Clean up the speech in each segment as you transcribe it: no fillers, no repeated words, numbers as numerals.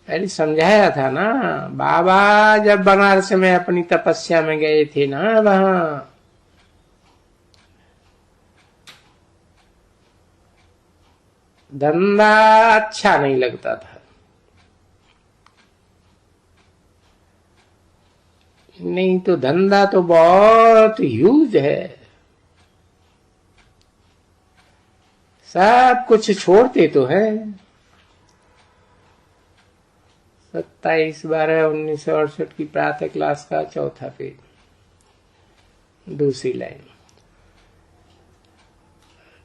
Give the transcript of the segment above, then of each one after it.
पहले समझाया था ना, बाबा जब बनारस में अपनी तपस्या में गए थे ना, वहां धंधा अच्छा नहीं लगता था। नहीं तो धंधा तो बहुत ह्यूज है, सब कुछ छोड़ते तो है। 27/12/1968 की प्रातः क्लास का चौथा पेज, दूसरी लाइन।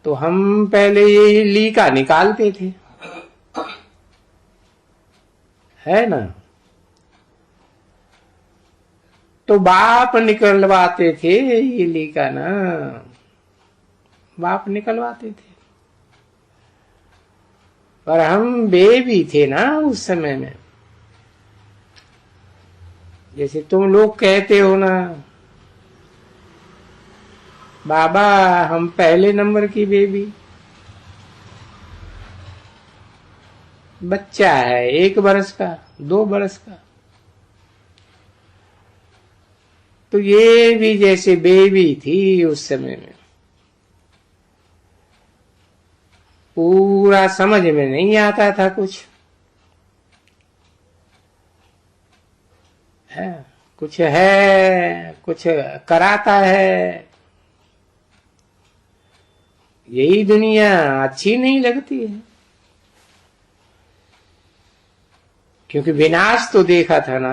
तो हम पहले ये लीका निकालते थे, है ना, तो बाप निकलवाते थे ये लीका ना, बाप निकलवाते थे। पर हम बेबी थे ना उस समय में, जैसे तुम लोग कहते हो ना, बाबा हम पहले नंबर की बेबी। बच्चा है 1 बरस का, 2 बरस का, तो ये भी जैसे बेबी थी उस समय में, पूरा समझ में नहीं आता था कुछ है, कुछ कराता है। यही दुनिया अच्छी नहीं लगती है, क्योंकि विनाश तो देखा था ना,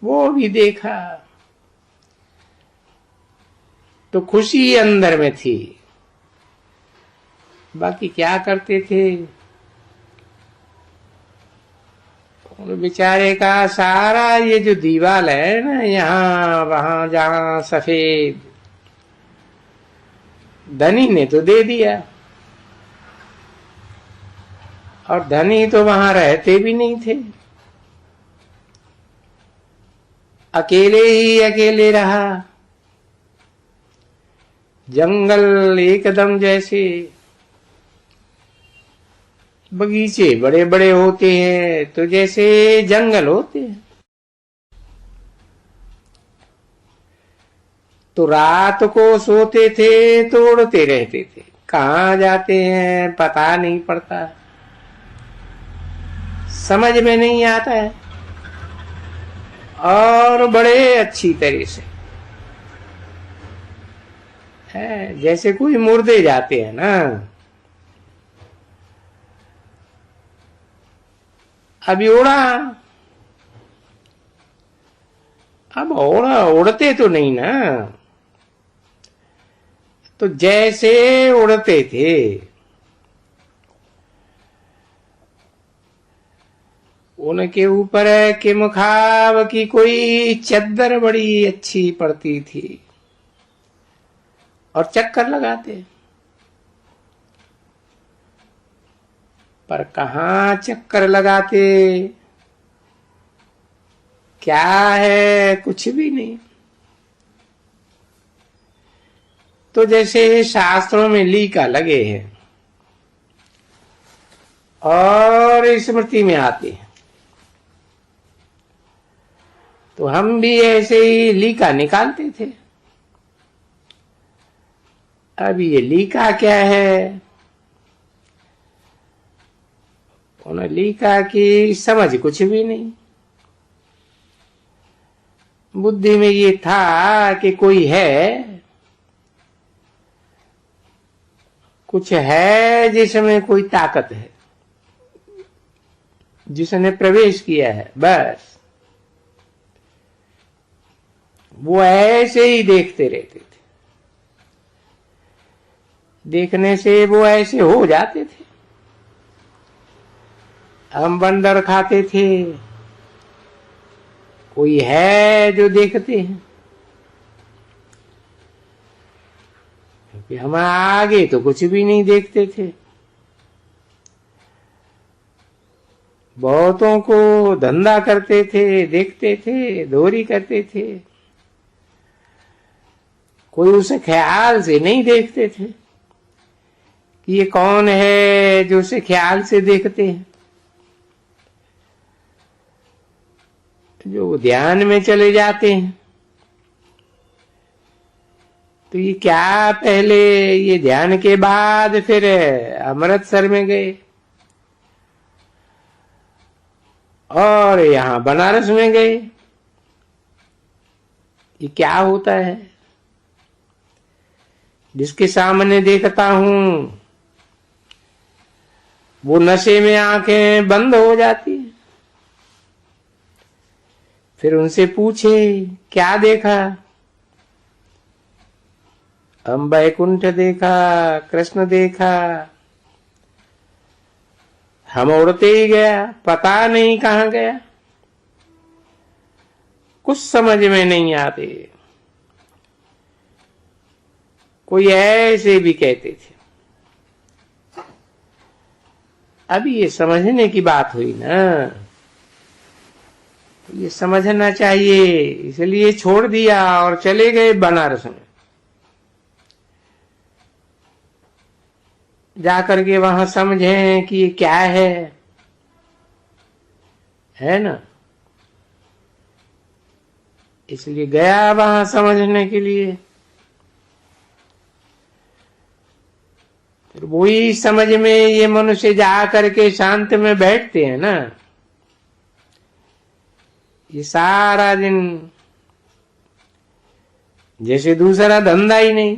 वो भी देखा, तो खुशी अंदर में थी। बाकी क्या करते थे, बेचारे का सारा ये जो दीवाल है ना, यहाँ वहां जहां सफेद, धनी ने तो दे दिया, और धनी तो वहां रहते भी नहीं थे, अकेले ही अकेले रहा। जंगल एकदम जैसे बगीचे बड़े बड़े होते हैं, तो जैसे जंगल होते हैं। तो रात को सोते थे तो उड़ते रहते थे, कहाँ जाते हैं पता नहीं पड़ता, समझ में नहीं आता है, और बड़े अच्छी तरह से है, जैसे कोई मुर्दे जाते हैं ना। अभी उड़ा, अब उड़ते तो नहीं ना, तो जैसे उड़ते थे, उनके ऊपर के मुखाब की कोई चद्दर बड़ी अच्छी पड़ती थी, और चक्कर लगाते। पर कहाँ चक्कर लगाते, क्या है, कुछ भी नहीं। तो जैसे शास्त्रों में लीका लगे हैं और स्मृति में आते हैं, तो हम भी ऐसे ही लीका निकालते थे। अब ये लीका क्या है, उन्हें लीका की समझ कुछ भी नहीं। बुद्धि में ये था कि कोई है, कुछ है जिसमें कोई ताकत है, जिसने प्रवेश किया है, बस वो ऐसे ही देखते रहते थे। देखने से वो ऐसे हो जाते थे। हम बंदर खाते थे, कोई है जो देखते हैं, क्योंकि हम आगे तो कुछ भी नहीं देखते थे। बहुतों को धंधा करते थे, देखते थे, दोहरी करते थे, कोई उसे ख्याल से नहीं देखते थे कि ये कौन है जो उसे ख्याल से देखते हैं। जो ध्यान में चले जाते हैं तो ये क्या, पहले ये ध्यान के बाद फिर अमृतसर में गए और यहां बनारस में गए, ये क्या होता है? जिसके सामने देखता हूं वो नशे में आंखें बंद हो जाती है। फिर उनसे पूछे क्या देखा? हम बैकुंठ देखा, कृष्ण देखा। हम उड़ते ही गया, पता नहीं कहां गया, कुछ समझ में नहीं आते। कोई ऐसे भी कहते थे। अभी ये समझने की बात हुई ना, ये समझना चाहिए, इसलिए छोड़ दिया और चले गए बनारस में। जाकर के वहां समझें कि ये क्या है ना। इसलिए गया वहां समझने के लिए। फिर वही समझ में ये मनुष्य जा करके शांत में बैठते हैं ना, ये सारा दिन जैसे दूसरा धंधा ही नहीं।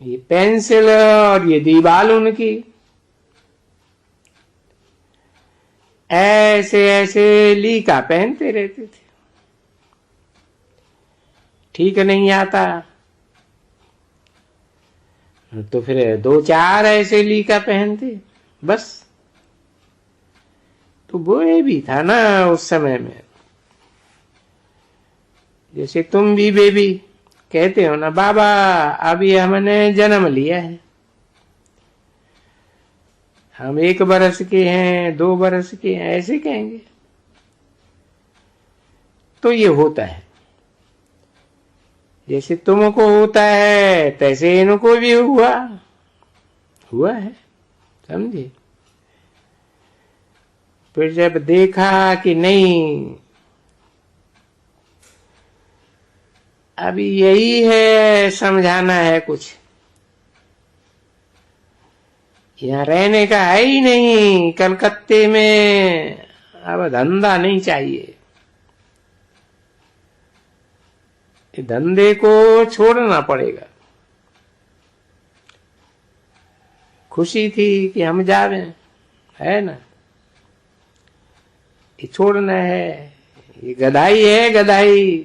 ये पेंसिल और ये दीवाल उनकी ऐसे ऐसे लीका पहनते रहते थे। ठीक नहीं आता तो फिर दो चार ऐसे लीका पहनते बस। तो वो भी था ना उस समय में, जैसे तुम भी बेबी कहते हो ना, बाबा अभी हमने जन्म लिया है, हम 1 बरस के हैं, 2 बरस के हैं, ऐसे कहेंगे। तो ये होता है, जैसे तुमको होता है तैसे इनको भी हुआ है, समझे। फिर जब देखा कि नहीं, अभी यही है, समझाना है कुछ, यहाँ रहने का है ही नहीं, कलकत्ते में अब धंधा नहीं चाहिए, धंधे को छोड़ना पड़ेगा। खुशी थी कि हम जा रहे हैं, है ना, ये छोड़ना है, ये गधाई है, गधाई